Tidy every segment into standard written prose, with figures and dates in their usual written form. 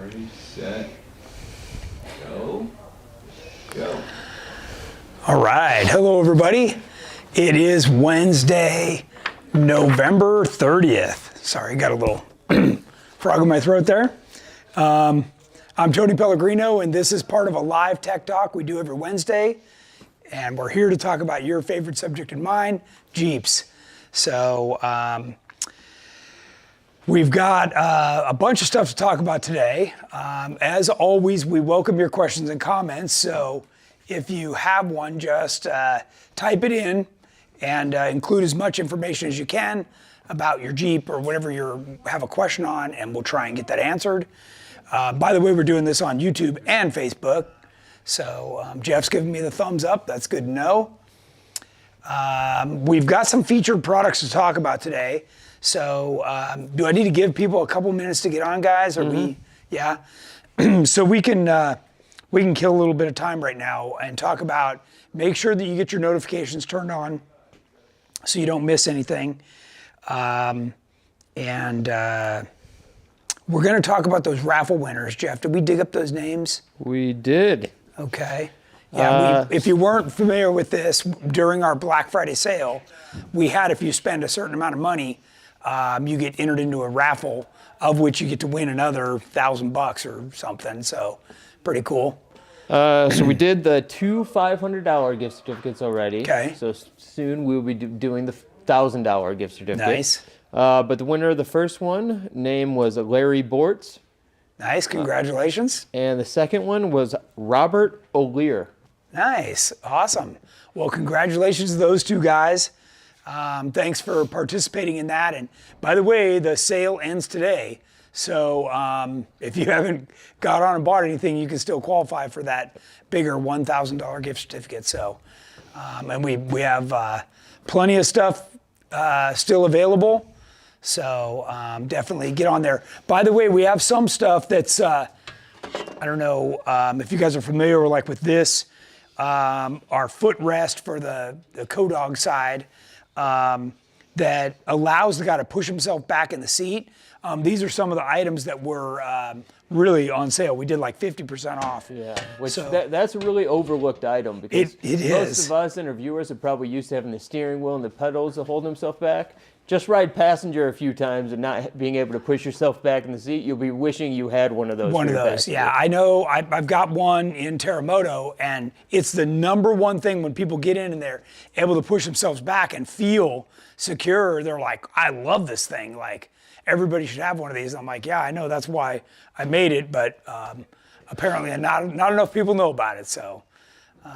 Ready, set, go. All right. Hello, everybody. It is Wednesday, November 30th. Sorry, got a little frog in my throat there. I'm Tony Pellegrino, and this is part of a live tech talk we do every Wednesday. And we're here to talk about your favorite subject and mine, Jeeps. So we've got a bunch of stuff to talk about today. As always, we welcome your questions and comments. So if you have one, just type it in and include as much information as you can about your Jeep or whatever you have a question on, and we'll try and get that answered. By the way, we're doing this on YouTube and Facebook. So Jeff's giving me the thumbs up. That's good to know. We've got some featured products to talk about today. So do I need to give people a couple minutes to get on, guys? Or yeah. So we can kill a little bit of time right now and talk about, make sure that you get your notifications turned on so you don't miss anything. And we're going to talk about those raffle winners. Jeff, did we dig up those names? We did. Okay. Yeah, if you weren't familiar with this, during our Black Friday sale, we had, if you spend a certain amount of money, you get entered into a raffle of which you get to win another $1,000 or something. So pretty cool. So we did the two $500 gift certificates already. Okay. So soon we'll be doing the $1,000 gift certificate. Nice. But the winner of the first one, name was Larry Bortz. Nice, congratulations. And the second one was Robert O'Lear. Nice, awesome. Well, congratulations to those two guys. Thanks for participating in that. And by the way, the sale ends today. So if you haven't got on and bought anything, you can still qualify for that bigger $1,000 gift certificate. So, and we have plenty of stuff still available. So definitely get on there. By the way, we have some stuff that's, I don't know if you guys are familiar with this, our footrest for the co-dog side that allows the guy to push himself back in the seat. These are some of the items that were really on sale. We did like 50% off. Yeah, which that's a really overlooked item because most of us interviewers are probably used to having the steering wheel and the pedals to hold himself back. Just ride passenger a few times and not being able to push yourself back in the seat, you'll be wishing you had one of those. One of those, yeah. I know I've got one in Terremoto, and it's the number one thing when people get in and they're able to push themselves back and feel secure. They're like, I love this thing. Like, everybody should have one of these. I'm like, yeah, I know, that's why I made it, but apparently not enough people know about it. So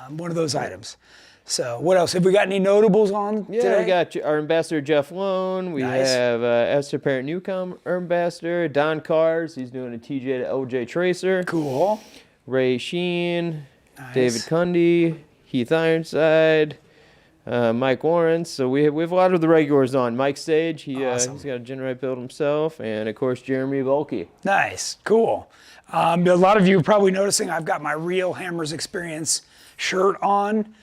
one of those items. So what else? Have we got any notables on today? We got our ambassador, Jeff Lone. We have Esther Parent Newcomb, ambassador. Don Cars, he's doing a TJ to LJ Tracer. Cool. Ray Sheen, David Cundy, Heath Ironside, Mike Lawrence. So we have a lot of the regulars on. Mike Sage, awesome. He's got a GenRight build himself. And, of course, Jeremy Volke. Nice. Cool. A lot of you are probably noticing I've got my Real Hammers Experience shirt on.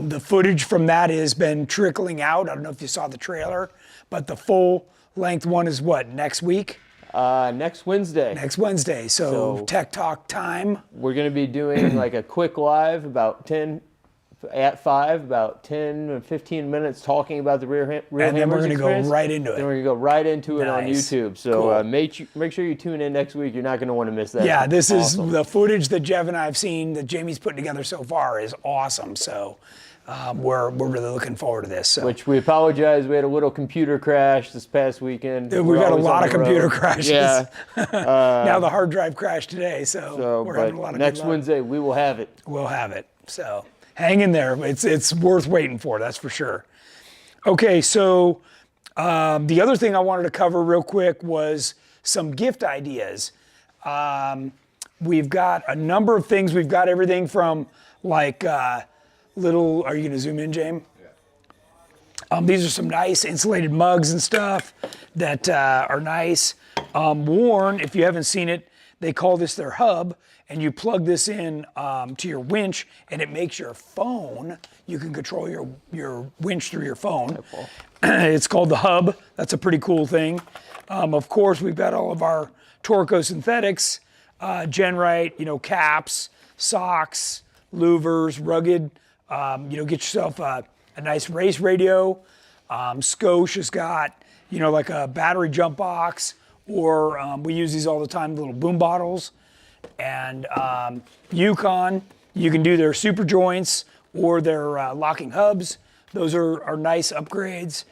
The footage from that has been trickling out. I don't know if you saw the trailer, but the full length one is what, next week? Next Wednesday. Next Wednesday. So Tech Talk time. We're going to be doing like a quick live about 10 or 15 minutes talking about the real Hammers. And then we're going to go right into it. Then we're going to go right into it on YouTube. So cool. Make sure you tune in next week. You're not going to want to miss that. Yeah, this is the footage that Jeff and I have seen that Jamie's putting together so far is awesome. So we're really looking forward to this. So. Which we apologize. We had a little computer crash this past weekend. We've had a lot of computer crashes. Yeah. Now the hard drive crashed today. So we're having a lot of next Wednesday we will have it. We'll have it. So hang in there. It's worth waiting for, that's for sure. Okay, so the other thing I wanted to cover real quick was some gift ideas. We've got a number of things. We've got everything from like little, are you gonna zoom in, James? Yeah. These are some nice insulated mugs and stuff that are nice. Warn, if you haven't seen it, they call this their hub. And you plug this in to your winch, and it makes your phone, you can control your winch through your phone. Cool. It's called the hub. That's a pretty cool thing. Of course, we've got all of our Torco synthetics. GenRight, caps, socks, louvers, rugged. Get yourself a nice race radio. Scotia has got, like a battery jump box, or we use these all the time, little boom bottles. And Yukon, you can do their super joints or their locking hubs. Those are nice upgrades.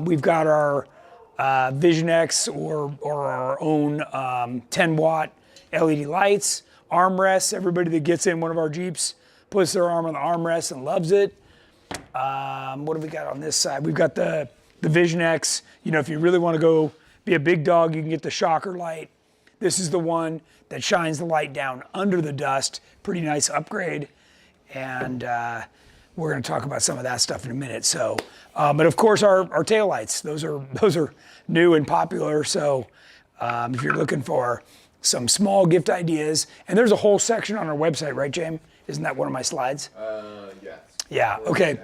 We've got our Vision X or our own 10 watt LED lights, armrests. Everybody that gets in one of our Jeeps puts their arm on the armrest and loves it. What do we got on this side? We've got the Vision X. If you really want to go be a big dog, you can get the shocker light. This is the one that shines the light down under the dust. Pretty nice upgrade. And we're going to talk about some of that stuff in a minute. So, but of course our taillights, those are new and popular. So if you're looking for some small gift ideas, and there's a whole section on our website, right, James? Isn't that one of my slides? Yes. Yeah. Okay.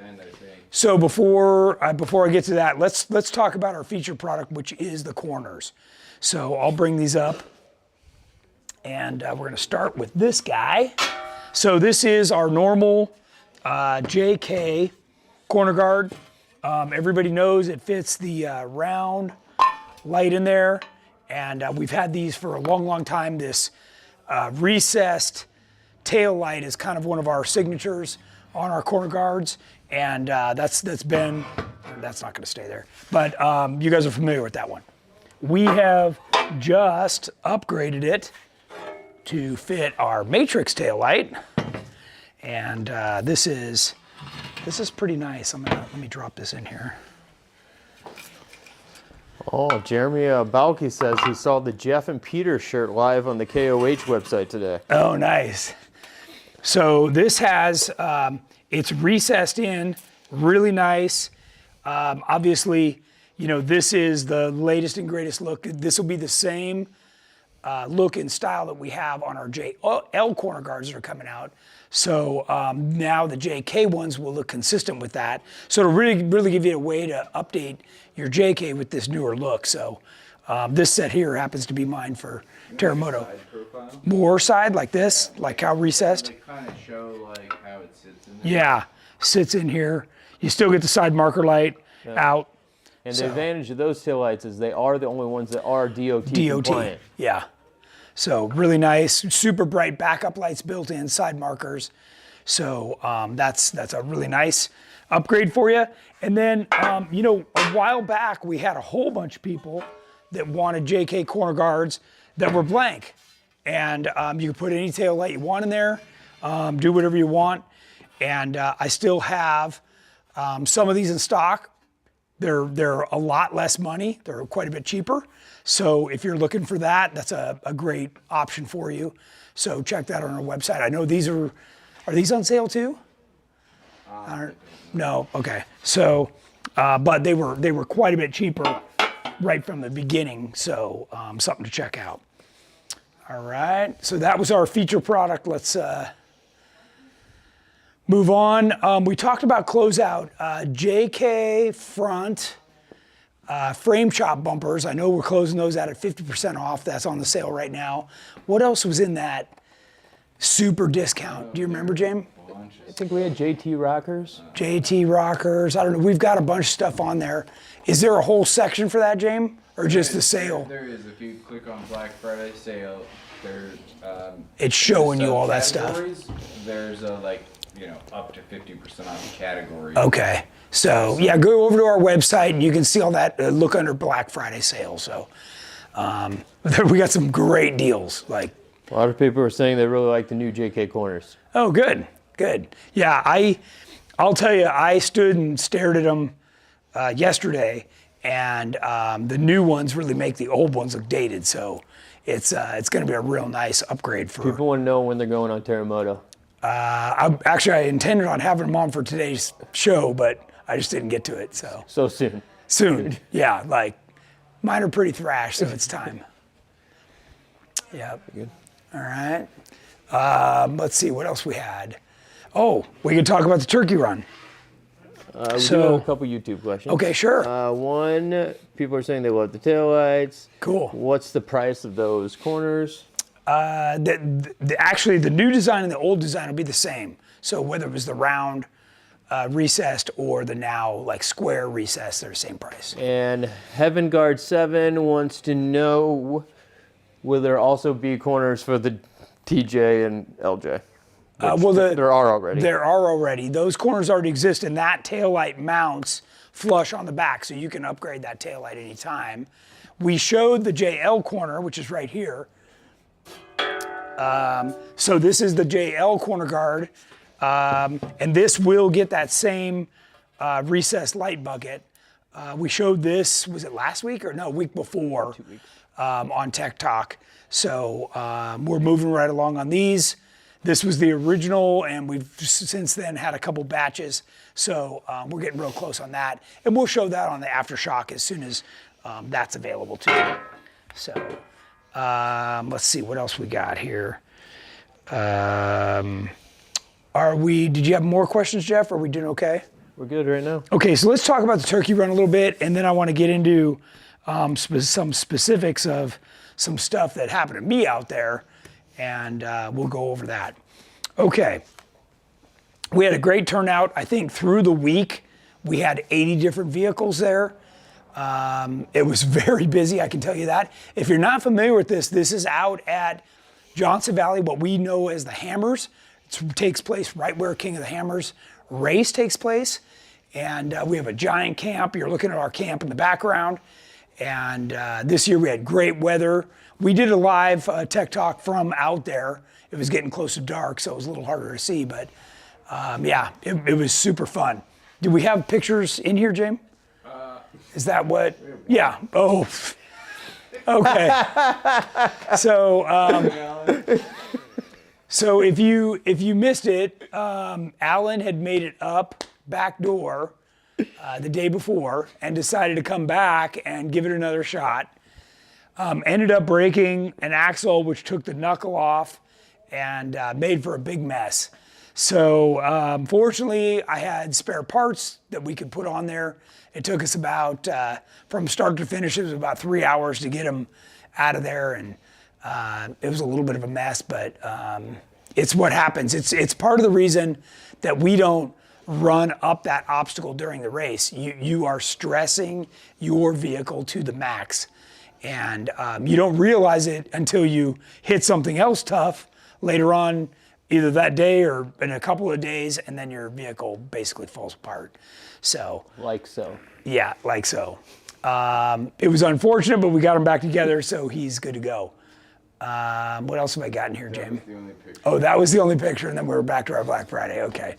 So before I get to that, let's talk about our feature product, which is the corners. So I'll bring these up, and we're going to start with this guy. So this is our normal JK corner guard. Everybody knows it fits the round light in there, and we've had these for a long time. This recessed tail light is kind of one of our signatures on our corner guards, and that's not going to stay there. But you guys are familiar with that one. We have just upgraded it to fit our Matrix tail light, and this is pretty nice. Let me drop this in here. Oh, Jeremy Balky says he saw the Jeff and Peter shirt live on the KOH website today. Oh, nice. So this has, it's recessed in, really nice. Obviously, this is the latest and greatest look. This will be the same look and style that we have on our JL corner guards that are coming out. So now the JK ones will look consistent with that. So it'll really give you a way to update your JK with this newer look. So this set here happens to be mine for Terremoto. More side like this, like how recessed. They kind of show like how it sits in there. Yeah, sits in here. You still get the side marker light out. And the advantage of those taillights is they are the only ones that are DOT compliant. Yeah. So really nice, super bright backup lights built in, side markers. So that's a really nice upgrade for you. And then, a while back we had a whole bunch of people that wanted JK corner guards that were blank. And you can put any tail light you want in there, do whatever you want. And I still have some of these in stock. They're a lot less money. They're quite a bit cheaper. So if you're looking for that, that's a great option for you. So check that on our website. I know these are these on sale too? No, okay. So, but they were quite a bit cheaper right from the beginning. So something to check out. All right, so that was our feature product. Let's move on. We talked about closeout. JK front frame shop bumpers. I know we're closing those out at 50% off. That's on the sale right now. What else was in that super discount? Do you remember, James? I think we had JT rockers. JT rockers. I don't know. We've got a bunch of stuff on there. Is there a whole section for that, James? Or just the sale? There is. If you click on Black Friday sale, there's it's showing you all that stuff. There's up to 50% off categories. Okay. So yeah, go over to our website and you can see all that. Look under Black Friday sale. So we got some great deals. Like a lot of people are saying they really like the new JK corners. Oh, good. Yeah, I'll tell you, I stood and stared at them yesterday, and the new ones really make the old ones look dated. So it's going to be a real nice upgrade for people. Want to know when they're going on Terremoto. I intended on having them on for today's show, but I just didn't get to it. So soon. Soon, yeah. Like mine are pretty thrashed, so it's time. Yeah. Good. All right. Let's see what else we had. Oh, we could talk about the turkey run. We do have a couple YouTube questions. Okay, sure. One, people are saying they love the taillights. Cool. What's the price of those corners? Actually, the new design and the old design will be the same. So whether it was the round recessed or the now like square recessed, they're the same price. And Heaven Guard 7 wants to know, will there also be corners for the TJ and LJ? There are already. There are already. Those corners already exist, and that taillight mounts flush on the back, so you can upgrade that taillight anytime. We showed the JL corner, which is right here. So this is the JL corner guard, and this will get that same recessed light bucket. We showed this, was it last week or no, week before, 2 weeks. On Tech Talk. So we're moving right along on these. This was the original, and we've since then had a couple batches. So we're getting real close on that. And we'll show that on the Aftershock as soon as that's available too. So let's see what else we got here. Did you have more questions, Jeff? Are we doing okay? We're good right now. Okay, so let's talk about the turkey run a little bit, and then I want to get into some specifics of some stuff that happened to me out there, and we'll go over that. Okay, we had a great turnout. I think through the week, we had 80 different vehicles there. It was very busy, I can tell you that. If you're not familiar with this, this is out at Johnson Valley, what we know as the Hammers. It takes place right where King of the Hammers race takes place. And we have a giant camp. You're looking at our camp in the background. And this year we had great weather. We did a live Tech Talk from out there. It was getting close to dark, so it was a little harder to see. But yeah, it was super fun. Do we have pictures in here, James? Is that what? Yeah. Oh, okay. So if you missed it, Alan had made it up back door the day before and decided to come back and give it another shot. Ended up breaking an axle, which took the knuckle off and made for a big mess. So fortunately, I had spare parts that we could put on there. It took us about, from start to finish, it was about 3 hours to get them out of there. And it was a little bit of a mess, but it's what happens. It's part of the reason that we don't run up that obstacle during the race. You are stressing your vehicle to the max. And you don't realize it until you hit something else tough later on, either that day or in a couple of days, and then your vehicle basically falls apart. So. Like so. Yeah, like so. It was unfortunate, but we got him back together, so he's good to go. What else have I got in here, Jamie? That was the only picture. Oh, that was the only picture, and then we were back to our Black Friday. Okay.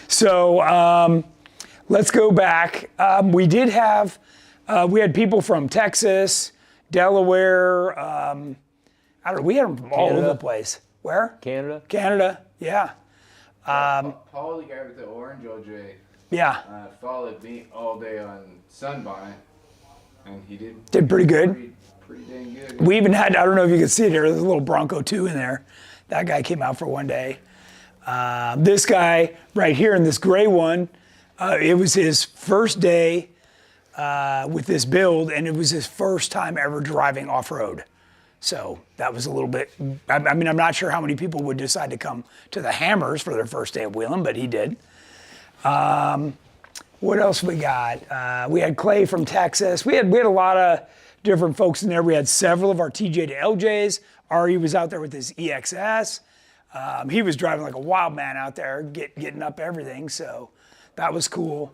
So let's go back. We did have, we had people from Texas, Delaware. I don't know. We had them from all over the place. Where? Canada. Canada. Yeah. Paul, the guy with the orange OJ, Yeah. followed me all day on Sunbonnet, and he did Pretty good. Pretty dang good. We even had, I don't know if you can see it here, there's a little Bronco 2 in there. That guy came out for one day. This guy right here in this gray one, it was his first day with this build, and it was his first time ever driving off-road. So that was a little bit, I mean, I'm not sure how many people would decide to come to the Hammers for their first day of wheeling, but he did. What else we got? We had Clay from Texas. We had a lot of different folks in there. We had several of our TJ to LJs. Ari was out there with his EXS. He was driving like a wild man out there, getting up everything. So that was cool.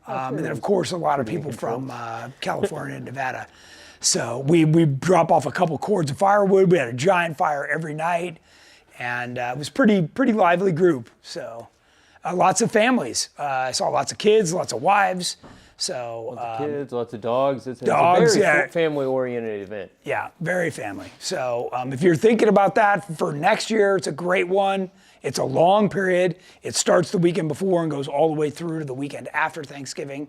And then of course a lot of people from California and Nevada. So we drop off a couple cords of firewood. We had a giant fire every night, and it was pretty lively group. So lots of families. I saw lots of kids, lots of wives. So lots of kids, lots of dogs. It's dogs, a very family-oriented event. Yeah, very family. So if you're thinking about that for next year, it's a great one. It's a long period. It starts the weekend before and goes all the way through to the weekend after Thanksgiving.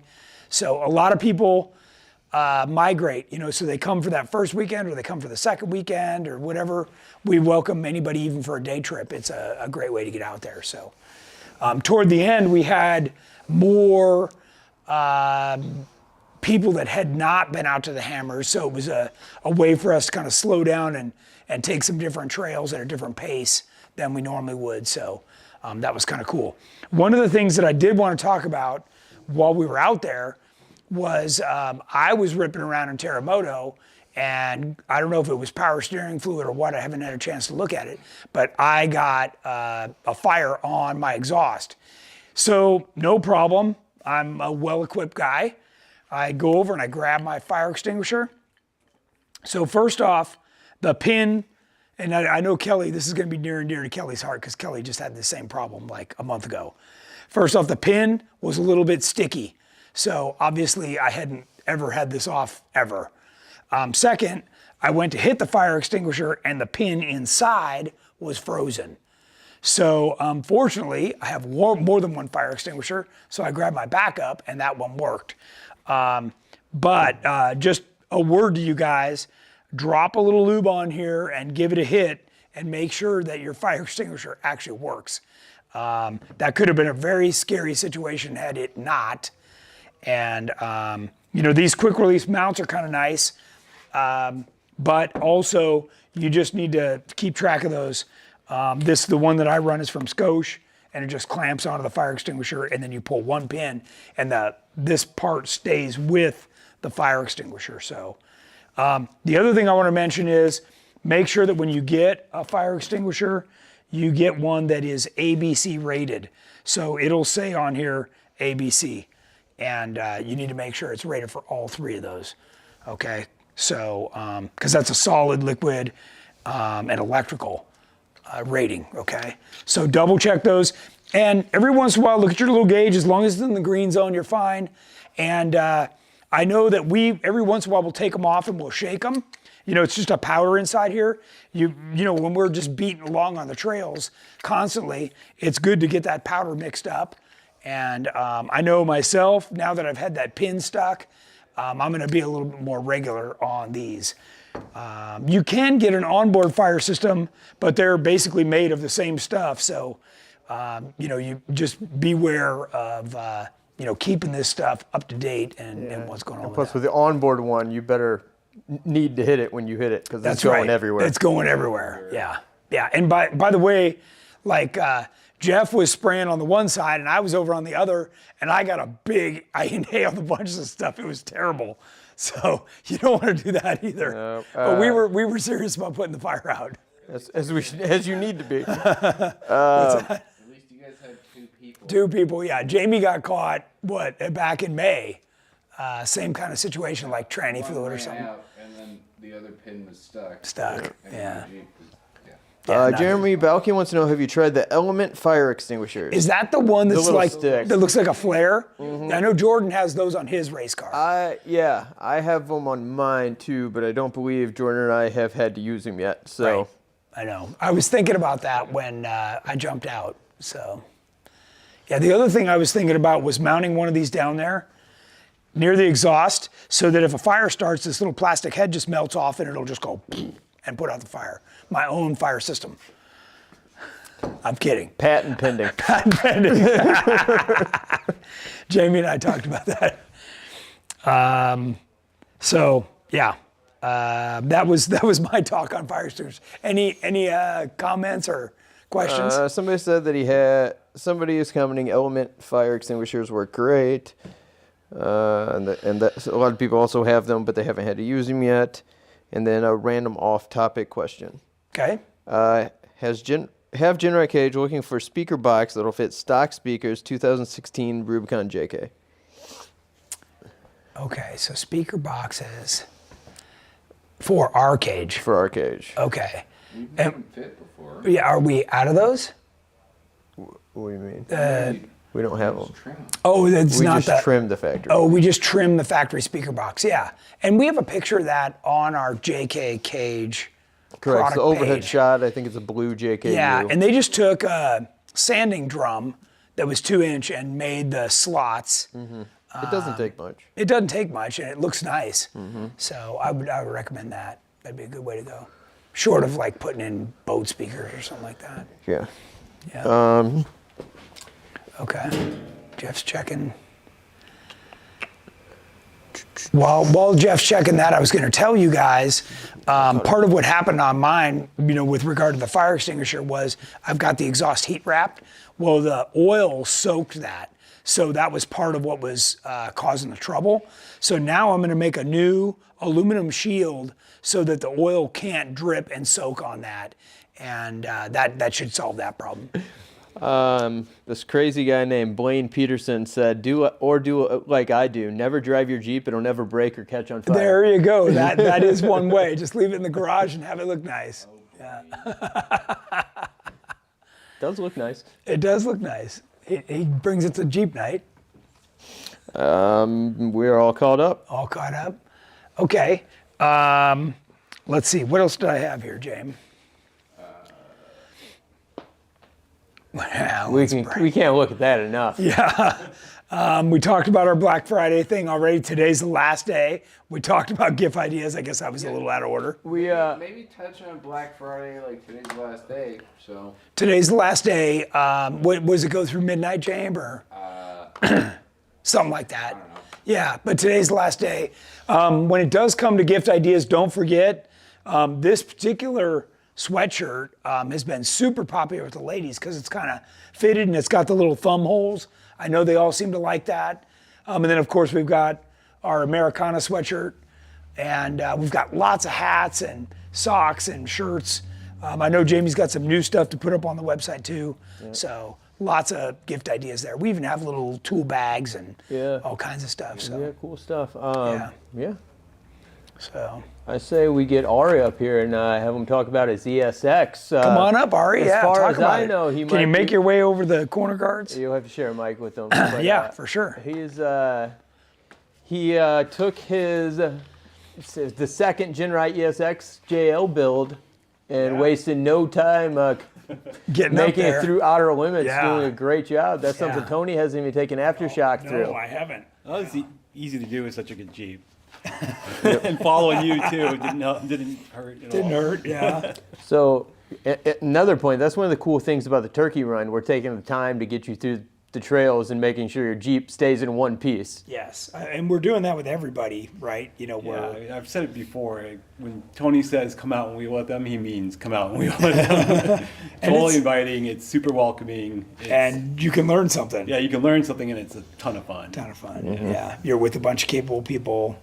So a lot of people migrate, so they come for that first weekend or they come for the second weekend or whatever. We welcome anybody even for a day trip. It's a great way to get out there. So toward the end, we had more people that had not been out to the hammers. So it was a way for us to kind of slow down and take some different trails at a different pace than we normally would. So that was kind of cool. One of the things that I did want to talk about while we were out there was I was ripping around in Terremoto, and I don't know if it was power steering fluid or what, I haven't had a chance to look at it, but I got a fire on my exhaust. So no problem, I'm a well-equipped guy. I go over and I grab my fire extinguisher. So first off, the pin, and I know Kelly, this is gonna be near and dear to Kelly's heart because Kelly just had the same problem like a month ago. First off, the pin was a little bit sticky. So obviously I hadn't ever had this off ever. Second, I went to hit the fire extinguisher and the pin inside was frozen. So fortunately, I have more than one fire extinguisher, so I grabbed my backup and that one worked. But just a word to you guys, drop a little lube on here and give it a hit and make sure that your fire extinguisher actually works. That could have been a very scary situation had it not. And you know, these quick release mounts are kind of nice. But also you just need to keep track of those. The one that I run is from Scotia, and it just clamps onto the fire extinguisher, and then you pull one pin and this part stays with the fire extinguisher. So the other thing I want to mention is make sure that when you get a fire extinguisher, you get one that is ABC rated. So it'll say on here ABC, and you need to make sure it's rated for all three of those, okay? So, because that's a solid, liquid, and electrical rating, okay? So double check those, and every once in a while, look at your little gauge. As long as it's in the green zone, you're fine. And I know that every once in a while, we'll take them off and we'll shake them. You know, it's just a powder inside here. You know, when we're just beating along on the trails constantly, it's good to get that powder mixed up. And I know myself, now that I've had that pin stuck, I'm gonna be a little bit more regular on these. You can get an onboard fire system, but they're basically made of the same stuff. So, you know, you just beware of, you know, keeping this stuff up to date and what's going on. And plus, with the onboard one, you better need to hit it when you hit it because it's going everywhere. It's going everywhere. Yeah, yeah. And by the way, like Jeff was spraying on the one side and I was over on the other, and I inhaled a bunch of stuff. It was terrible. So you don't want to do that either. No, but we were serious about putting the fire out. As you need to be. What's that? At least you guys had 2 people. 2 people, yeah. Jamie got caught back in May. Same kind of situation like tranny fluid or something. Out, and then the other pin was stuck. Yeah. Jeremy Balky wants to know, have you tried the Element fire extinguishers? Is that the one that's stick that looks like a flare? Mm-hmm. I know Jordan has those on his race car. Yeah, I have them on mine too, but I don't believe Jordan and I have had to use them yet. So right. I know. I was thinking about that when I jumped out. So yeah, the other thing I was thinking about was mounting one of these down there near the exhaust, so that if a fire starts, this little plastic head just melts off and it'll just go and put out the fire. My own fire system. I'm kidding. Patent pending. Patent pending. Jamie and I talked about that. So yeah, that was my talk on fire extinguishers. Any comments or questions? Somebody said that somebody is commenting Element fire extinguishers work great. And that a lot of people also have them, but they haven't had to use them yet. And then a random off-topic question. Okay. Have GenRight Cage looking for speaker box that'll fit stock speakers 2016 Rubicon JK. Okay, so speaker boxes for our cage. For our cage. Okay. We've had them fit before. Yeah, are we out of those? What do you mean? We don't have them. Oh, that's not We just trimmed the factory. Oh, we just trimmed the factory speaker box. Yeah, and we have a picture of that on our JK Cage. Correct. The overhead page. Shot. I think it's a blue JK. Yeah, and they just took a sanding drum that was 2-inch and made the slots. Mm-hmm. It doesn't take much. It doesn't take much, and it looks nice. Mm-hmm. So I would recommend that. That'd be a good way to go. Short of like putting in boat speakers or something like that. Yeah. Yeah. Okay. Jeff's checking. While Jeff's checking that, I was going to tell you guys, part of what happened on mine, with regard to the fire extinguisher was I've got the exhaust heat wrapped. Well, the oil soaked that. So that was part of what was causing the trouble. So now I'm going to make a new aluminum shield so that the oil can't drip and soak on that. And that should solve that problem. This crazy guy named Blaine Peterson said, do like I do. Never drive your Jeep. It'll never break or catch on fire. There you go. That is one way. Just leave it in the garage and have it look nice. Yeah. Does look nice. It does look nice. He brings it to Jeep night. We're all caught up. All caught up. Okay. Let's see. What else did I have here, James? We can't look at that enough. Yeah. We talked about our Black Friday thing already. Today's the last day. We talked about gift ideas. I guess I was a little out of order. We maybe touch on Black Friday, like today's the last day. So today's the last day. What was it? Go through midnight, James, or something like that? I don't know. Yeah, but today's the last day. When it does come to gift ideas, don't forget this particular sweatshirt has been super popular with the ladies because it's kind of fitted and it's got the little thumb holes. I know they all seem to like that. And then of course we've got our Americana sweatshirt, and we've got lots of hats and socks and shirts. I know Jamie's got some new stuff to put up on the website too. Yep. So lots of gift ideas there. We even have little tool bags and all kinds of stuff. So yeah, cool stuff. Yeah. So I say we get Ari up here and have him talk about his ESX. Come on up, Ari. As far talk as about I it. know, Can you make your way over the corner guards? You'll have to share a mic with him. Yeah, for sure. He took his the second GenRight ESX JL build and wasted no time making it through outer limits, doing a great job. That's something Tony hasn't even taken aftershock through. No, I haven't. Well, it's easy to do with such a good Jeep. And following you too didn't hurt at all. Didn't hurt, yeah. So another point, that's one of the cool things about the turkey run. We're taking the time to get you through the trails and making sure your Jeep stays in one piece. Yes, and we're doing that with everybody, right? I've said it before. When Tony says come out and wheel at them, he means come out and wheel at them. Totally inviting. It's super welcoming. And you can learn something. Yeah, you can learn something, and it's a ton of fun. Mm-hmm. Yeah. You're with a bunch of capable people,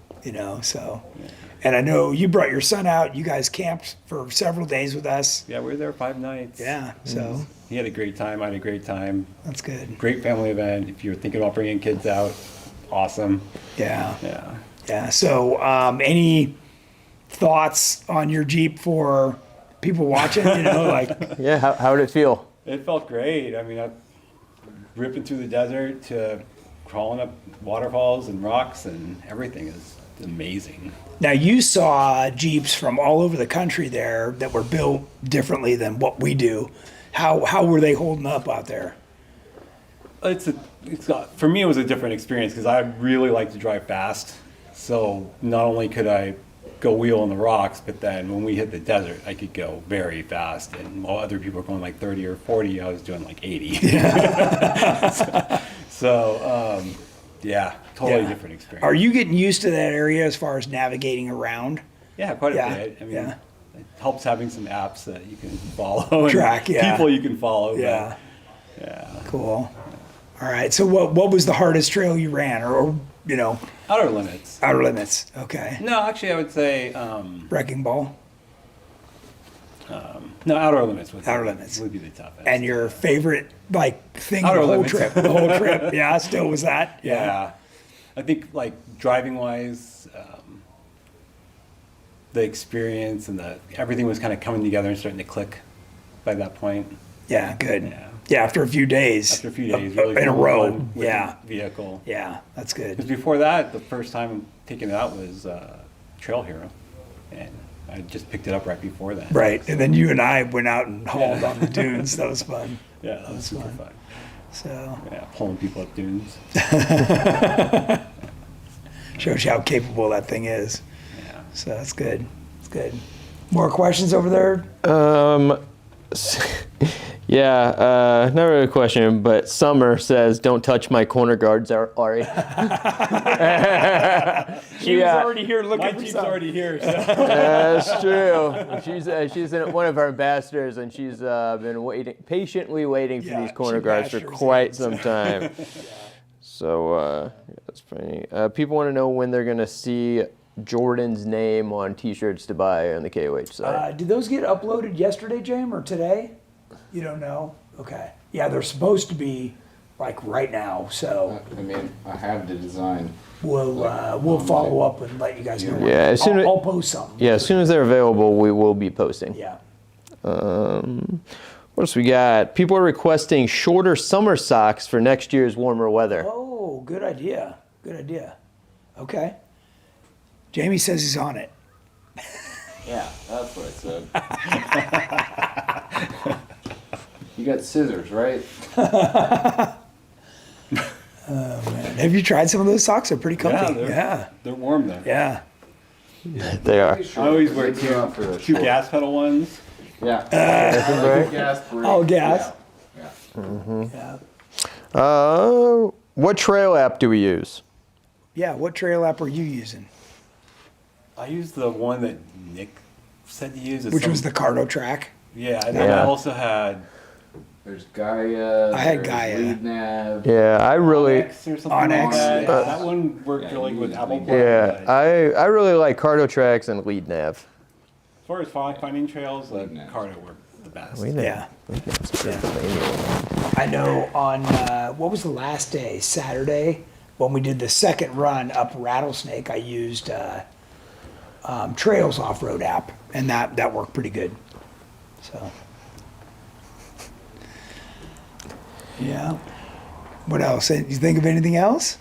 so. Yeah. And I know you brought your son out. You guys camped for several days with us. Yeah, we were there 5 nights. Yeah, so. He had a great time. I had a great time. That's good. Great family event. If you're thinking about bringing kids out, awesome. Yeah. Yeah. Yeah. So, any thoughts on your Jeep for people watching? Yeah. How did it feel? It felt great. I mean, ripping through the desert to crawling up waterfalls and rocks and everything is amazing. Now, you saw Jeeps from all over the country there that were built differently than what we do. How were they holding up out there? For me, it was a different experience because I really like to drive fast. So not only could I go wheel on the rocks, but then when we hit the desert, I could go very fast. And while other people were going like 30 or 40, I was doing like 80. Totally different experience. Are you getting used to that area as far as navigating around? Yeah, quite a bit. I mean, it helps having some apps that you can follow. Track, people you can follow. Yeah. But, yeah. Cool. All right. So what was the hardest trail you ran, or Outer Limits. Outer Limits. Okay. No, actually, I would say Wrecking Ball. No, Outer Limits Outer Limits would be the toughest. And your favorite thing Outer the whole Limits. trip. The whole trip. Yeah, still was that. Yeah. I think driving wise, the experience and everything was kind of coming together and starting to click by that point. Yeah, good. Yeah, after a few days. Really in a row. with the vehicle. Yeah, that's good. Because before that, the first time taking it out was Trail Hero, and I just picked it up right before that. Right, and then you and I went out and hauled on the dunes. That was fun. Yeah, that was super fun. So. Yeah, pulling people up dunes. Shows you how capable that thing is. Yeah. So that's good. It's good. More questions over there? Yeah, not really a question, but Summer says, "Don't touch my corner guards, Ari." She was already here looking My for team's something. already here. So. That's true. She's one of our ambassadors, and she's been patiently waiting for these corner she guards for bashed her quite hands. some time. So that's funny. People want to know when they're gonna see Jordan's name on T-shirts to buy on the KOH site. Did those get uploaded yesterday, James, or today? You don't know? Okay. Yeah, they're supposed to be like right now. So I mean, I have the design. we'll follow up and let you guys know. Yeah, as soon as- I'll post something. Yeah, as soon as they're available, we will be posting. Yeah. What else we got? People are requesting shorter summer socks for next year's warmer weather. Oh, good idea. Good idea. Okay. Jamie says he's on it. Yeah, that's what I said. You got scissors, right? Have you tried some of those socks? They're pretty comfy. Yeah, they're warm though. Yeah. They are. I always wear They go out for the two short- gas pedal ones. Yeah. right? Gas break. Oh, gas? Yeah. Yeah. What trail app do we use? Yeah. What trail app are you using? I used the one that Nick said to use. It's Which some- was the Cardo track. Yeah, and then Yeah. I also had There's Gaia. I had there's Gaia. Lead nav. Yeah, I really. Onyx or something Onyx, like that. yeah. That one worked Yeah, really you with use Apple Lead Play. Yeah, but I really like Cardo Tracks and Lead Nav. As far as finding trails, Lead-nav. Cardo worked the best. Yeah. I know on, what was the last day? Saturday? When we did the second run up Rattlesnake, I used Trails Off-Road app, and that worked pretty good. So. Yeah. What else? You think of anything else?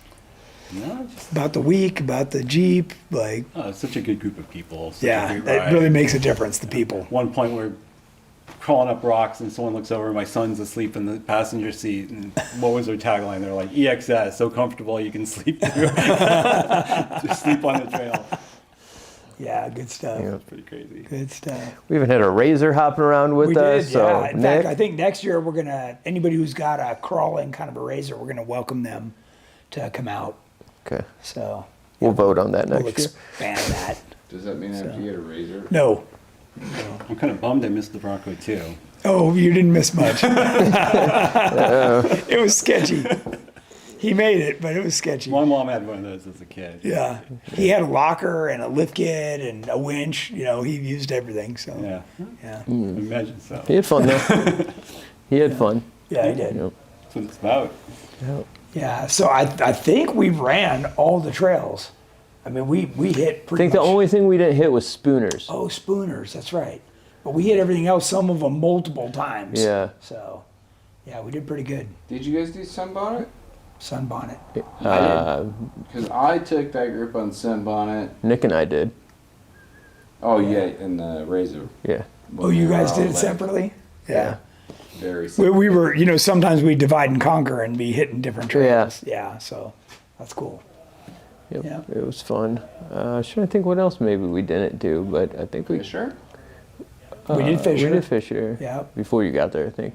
No, just, About the week, about the Jeep, like, it's such a good group of people. Such a yeah, great that ride. really makes a difference, the people. One point we're crawling up rocks and someone looks over, my son's asleep in the passenger seat, and what was their tagline? They're like, EXS, so comfortable you can sleep through. Just sleep on the trail. Yeah, good stuff. Yeah. It's pretty crazy. Good stuff. We even had a Razor hopping around with We us. did, So yeah. In Nick, fact, I think next year we're gonna, anybody who's got a crawling kind of a razor, we're gonna welcome them to come out. okay, So we'll vote on that we'll next year. expand that. Does that mean I have to get a razor? No. I'm kind of bummed I missed the Bronco too. Oh, you didn't miss much. It was sketchy. He made it, but it was sketchy. My mom had one of those as a kid. Yeah. He had a locker and a lift kit and a winch. You know, he used everything. So, Yeah, yeah. imagine so. He had fun though. He had fun. Yeah, he did. Yep. That's what it's about. Yep. Yeah. So I think we ran all the trails. I mean, we hit I pretty think much. the only thing we didn't hit was Spooners. Oh, Spooners. That's right. But we hit everything else, some of them multiple times. Yeah. So, yeah, we did pretty good. Did you guys do sunbonnet? Sunbonnet. Because I took that group on sunbonnet. Nick and I did. Oh yeah, in the razor. Yeah. Oh, you guys Wow, did it like, separately? Yeah. Very We simple. were, you know, sometimes we divide and conquer and be hitting different trails. Yeah. So that's cool. Yep. Yeah. It was fun. I was trying to think what else maybe we didn't do, but I think we Fisher? We did Fisher. We did Fisher. Yeah. Before you got there, I think.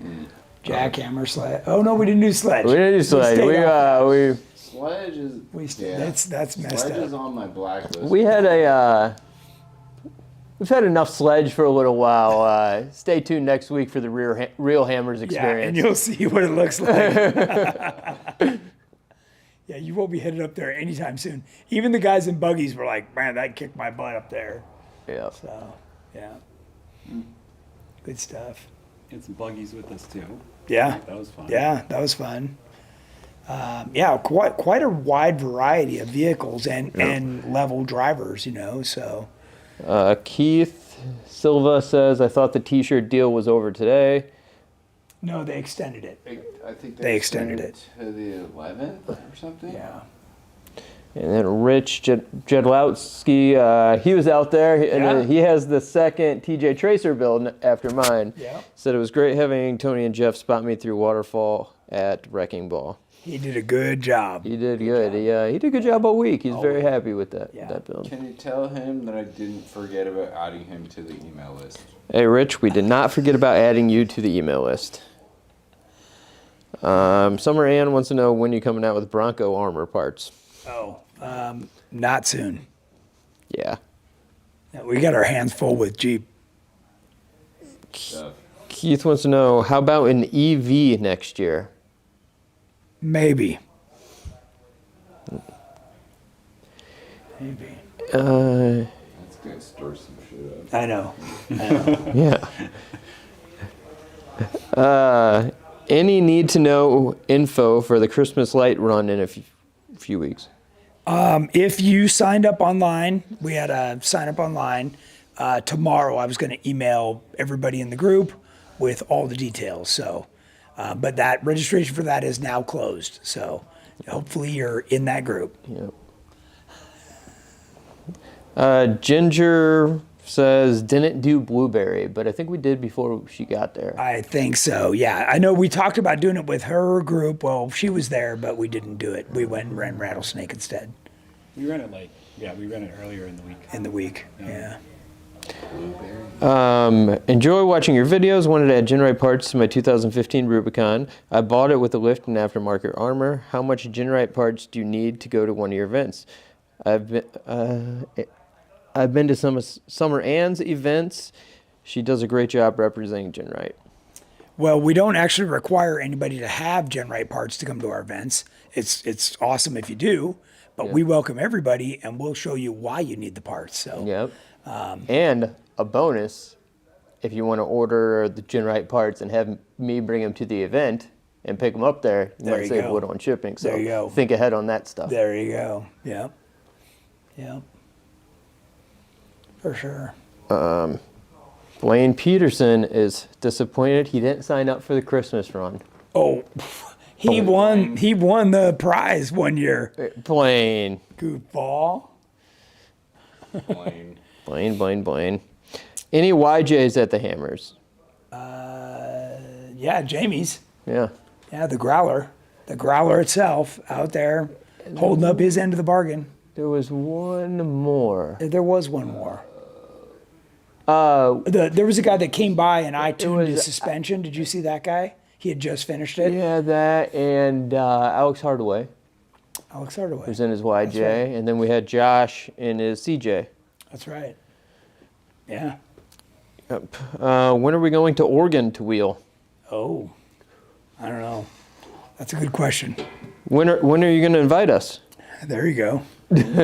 Jackhammer sled. Oh no, we didn't do sledge. We didn't do sled. stayed off that. We Sledge is. That's messed Sledge is up. on my blacklist. we had a. We've had enough sledge for a little while. Stay tuned next week for the Real Hammers Yeah, experience. and you'll see what it looks like. Yeah, you won't be headed up there anytime soon. Even the guys in buggies were like, "Man, that kicked my butt up there." Yeah. So, yeah, good stuff. Had some buggies with us too. Yeah, That was fun. yeah, that was fun. Yeah, quite a wide variety of vehicles and level drivers, you know. So Keith Silva says, "I thought the T-shirt deal was over today." no, they extended it. I think They extended to the 11th or something. Yeah, And then Rich Jedlowski, he was out there, and Yeah. he has the second TJ Tracer build after mine. Yeah. Said it was great having Tony and Jeff spot me through Waterfall at Wrecking Ball. he did a good job. He did good. He did a good job all week. He's very happy with that Yeah. that build. Can you tell him that I didn't forget about adding him to the email list? Hey, Rich, we did not forget about adding you to the email list. Summer Ann wants to know when you're coming out with Bronco armor parts. Oh, not soon. Yeah. We got our hands full with Jeep. Keith wants to know, how about an EV next year? Maybe. That's gonna stir some shit up. I know. Yeah. Any need to know info for the Christmas light run in a few weeks? If you signed up online, we had a sign up online. Tomorrow I was going to email everybody in the group with all the details. So, but that registration for that is now closed. So hopefully you're in that group. Yep. Ginger says didn't do blueberry, but I think we did before she got there. I think so. Yeah. I know we talked about doing it with her group. Well, she was there, but we didn't do it. We went and ran rattlesnake instead. We ran it we ran it earlier in the week. Yeah. Enjoy watching your videos. Wanted to add GenRight parts to my 2015 Rubicon. I bought it with the lift and aftermarket armor. How much GenRight parts do you need to go to one of your events? I've been to some of Summer Ann's events. She does a great job representing GenRight. Well, we don't actually require anybody to have GenRight parts to come to our events. It's awesome if you do, but we welcome everybody and we'll show you why you need the parts. So. Yep. And a bonus, if you want to order the GenRight parts and have me bring them to the event and pick them up there, you might save wood on shipping. So there you go. Think ahead on that stuff. There you go. Yep. Yep. For sure. Blaine Peterson is disappointed he didn't sign up for the Christmas run. Oh, he won the prize one year. Blaine. Goofball. Blaine. Any YJs at the Hammers? Yeah, Jamie's. Yeah. Yeah, the Growler. The Growler itself out there holding up his end of the bargain. There was one more. There was one more. There was a guy that came by and I tuned his suspension. Did you see that guy? He had just finished it. Yeah, that and Alex Hardaway. Who's in his YJ. Right. And then we had Josh in his CJ. That's right. Yeah. Yep. When are we going to Oregon to wheel? Oh, I don't know. That's a good question. When are you going to invite us? There you go.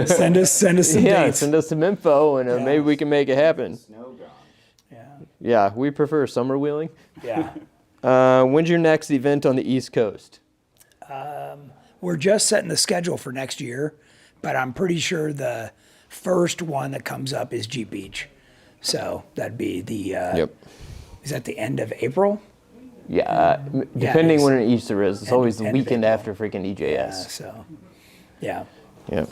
Send us some dates. Send us some info, and maybe we can make it happen. Snow gone. Yeah, we prefer summer wheeling. Yeah. When's your next event on the East Coast? We're just setting the schedule for next year, but I'm pretty sure the first one that comes up is Jeep Beach. So that'd be the, is that the end of April? Yeah, depending when an Easter is. It's always the weekend after freaking EJS. Yeah, so, yeah. Yeah.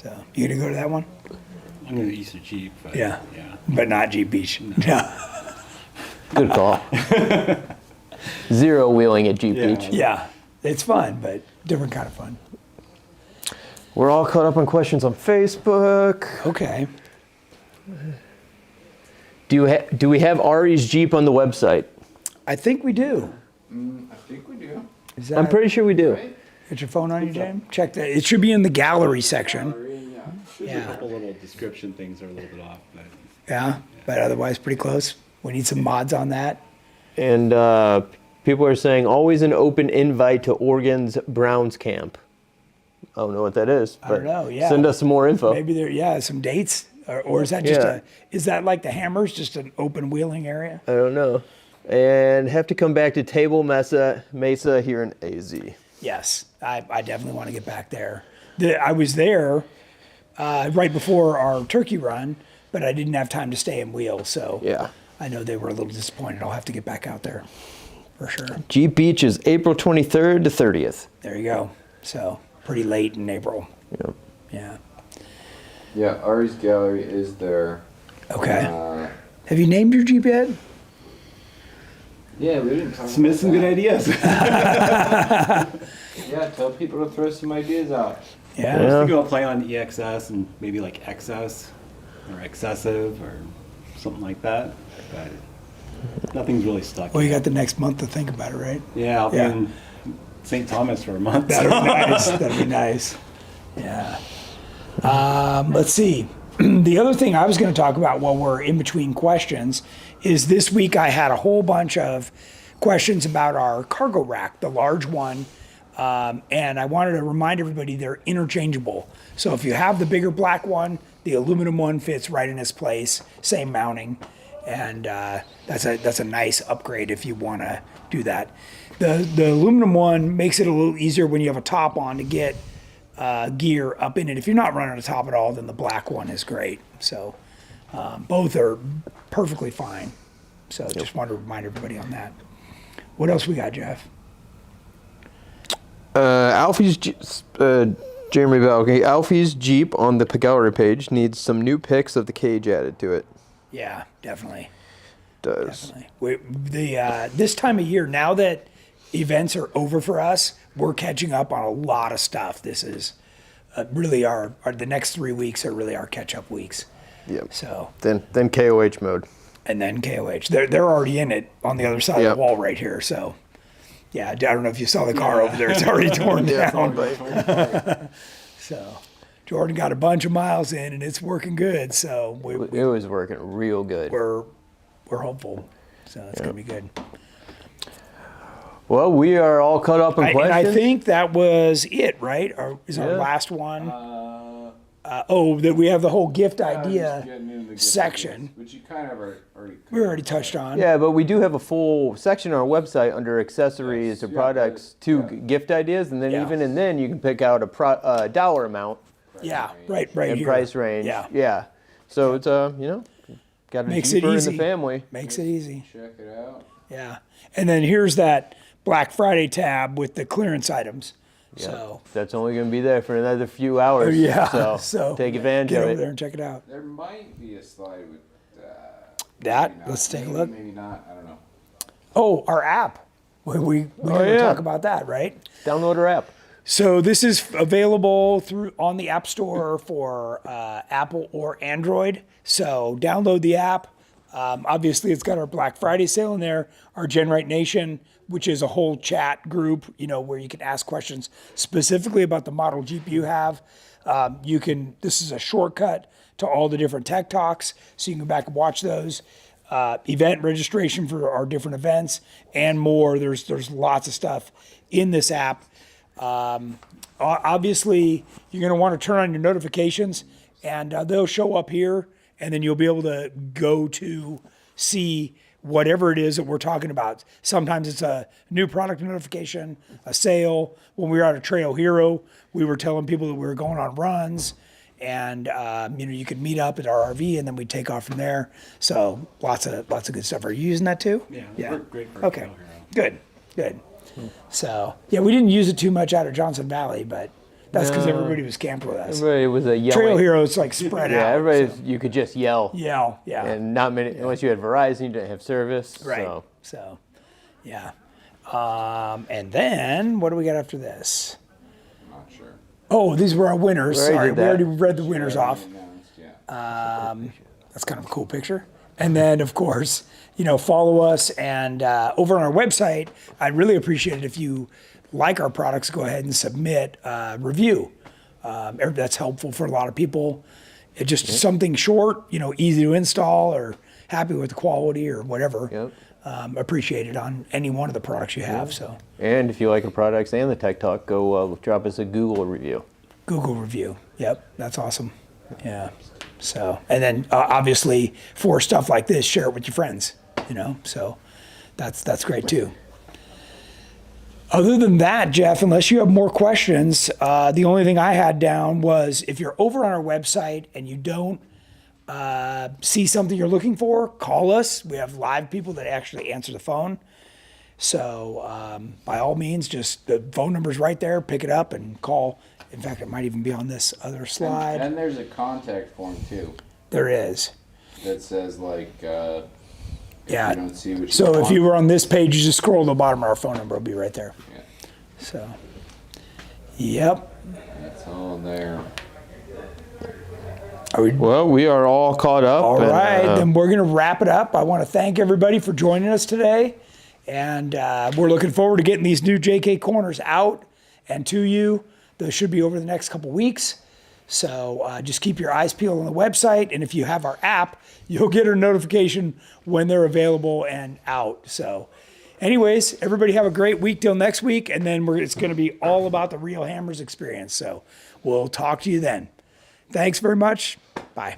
So, you gonna go to that one? I'm going to Easter Jeep. But yeah. But not Jeep Beach. No. Good call. Zero wheeling at Jeep Beach. Yeah, it's fun, but different kind of fun. We're all caught up on questions on Facebook. Okay. Do we have Ari's Jeep on the website? I think we do. I think we do. I'm pretty sure we do. Right? Get your phone on you, James? Check that. It should be in the gallery section. A couple little description things are a little bit off, but Yeah, but otherwise pretty close. We need some mods on that. And people are saying always an open invite to Oregon's Browns camp. I don't know what that is. I don't know, yeah. Send us some more info. Maybe there, some dates. Or is that just is that like the Hammers, just an open wheeling area? I don't know. And have to come back to Table Mesa here in AZ. Yes, I definitely want to get back there. I was there right before our turkey run, but I didn't have time to stay and wheel, so Yeah. I know they were a little disappointed. I'll have to get back out there for sure. Jeep Beach is April 23rd to 30th. There you go. So pretty late in April. Yep. Yeah. Yeah, Ari's Gallery is there. Okay. Have you named your Jeep yet? Yeah, we didn't talk submit some good ideas. Yeah, tell people to throw some ideas out. Yeah. I was thinking about playing on EXS and maybe like XS or excessive or something like that. But nothing's really stuck. Well, you yet. got the next month to think about it, right? Yeah, I'll be Yeah. in St. Thomas for a month. That'd be nice. That'd be nice. Yeah. Let's see. The other thing I was going to talk about while we're in between questions is this week I had a whole bunch of questions about our cargo rack, the large one. And I wanted to remind everybody they're interchangeable. So if you have the bigger black one, the aluminum one fits right in its place, same mounting. And that's a nice upgrade if you want to do that. The aluminum one makes it a little easier when you have a top on to get gear up in it. If you're not running a top at all, then the black one is great. So both are perfectly fine. So just wanted to remind everybody on that. What else we got, Jeff? Alfie's Jeremy Bell. Okay, Alfie's Jeep on the Gallery page needs some new pics of the cage added to it. Yeah, definitely. Does. Definitely. This time of year, now that events are over for us, we're catching up on a lot of stuff. This is really the next 3 weeks are really our catch-up weeks. Yep. So Then KOH mode. and then KOH, they're already in it on the other side of Yep. the wall right here. So yeah, I don't know if you saw the car over there; it's already torn down. So Jordan got a bunch of miles in, and it's working good. So It was working real good. we're hopeful. So it's gonna be good. Well, we are all caught up in And questions. I think that was it, right? Or is our Yeah. last one? That we have the whole gift idea Getting into the gift section, ideas, which you kind of already we already touched on. Yeah, but we do have a full section on our website under accessories Yes, or yeah, products but- to yeah. gift ideas, and then Yeah. even in then you can pick out a dollar amount Yeah, right and here. price range. Yeah. So it's got a Makes it Jeeper in easy. the family. Makes it easy. check it out. Yeah. And then here's that Black Friday tab with the clearance items. So That's only going to be there for another few hours. yeah, So, take advantage get of over it. there and check it out. There might be a slide with That, maybe not. let's take a Maybe, look. Maybe not. I don't know. Oh, our app. We never yeah. talk about that, right? Download our app. So this is available on the App Store for Apple or Android. So download the app. Obviously, it's got our Black Friday sale in there, our GenRight Nation, which is a whole chat group, where you can ask questions specifically about the model Jeep you have. This is a shortcut to all the different tech talks, so you can go back and watch those. Event registration for our different events and more. There's lots of stuff in this app. Obviously, you're going to want to turn on your notifications, and they'll show up here, and then you'll be able to go to see whatever it is that we're talking about. Sometimes it's a new product notification, a sale. When we were out at Trail Hero, we were telling people that we were going on runs, and you could meet up at our RV, and then we'd take off from there. So lots of good stuff. Are you using that too? Yeah, worked great for Okay, Trail Hero. good. So yeah, we didn't use it too much out of Johnson Valley, but that's because everybody was camped with us. Everybody was a yelling. Trail Hero is like spread Yeah, out. everybody, you could just yell. Yeah. And not many, unless you had Verizon, you didn't have service. Right. So. Yeah. And then what do we got after this? I'm not sure. Oh, these were our winners. We already Sorry, did we that. already read the winners off. Announced, yeah. That's kind of a cool picture. And then, of course, follow us. And over on our website, I'd really appreciate it if you like our products, go ahead and submit a review. That's helpful for a lot of people. It's just something short, easy to install or happy with the quality or whatever. Yep. Appreciate it on any one of the products you have. So And if you like our products and the Tech Talk, go drop us a Google review. Google review. Yep, that's awesome. Yeah. So, and then obviously for stuff like this, share it with your friends, so that's great too. Other than that, Jeff, unless you have more questions, the only thing I had down was if you're over on our website and you don't see something you're looking for, call us. We have live people that actually answer the phone. So by all means, just the phone number's right there. Pick it up and call. In fact, it might even be on this other slide. And there's a contact form too There is. that says if Yeah. you don't see what you So want. if you were on this page, you just scroll to the bottom, our phone number will be right there. Yeah, So, yep. that's all there. Well, we are all caught up. All right, then we're going to wrap it up. I want to thank everybody for joining us today. And we're looking forward to getting these new JK corners out and to you. Those should be over the next couple weeks. So just keep your eyes peeled on the website. And if you have our app, you'll get a notification when they're available and out. So anyways, everybody have a great week till next week. And then it's going to be all about the Real Hammers experience. So we'll talk to you then. Thanks very much. Bye.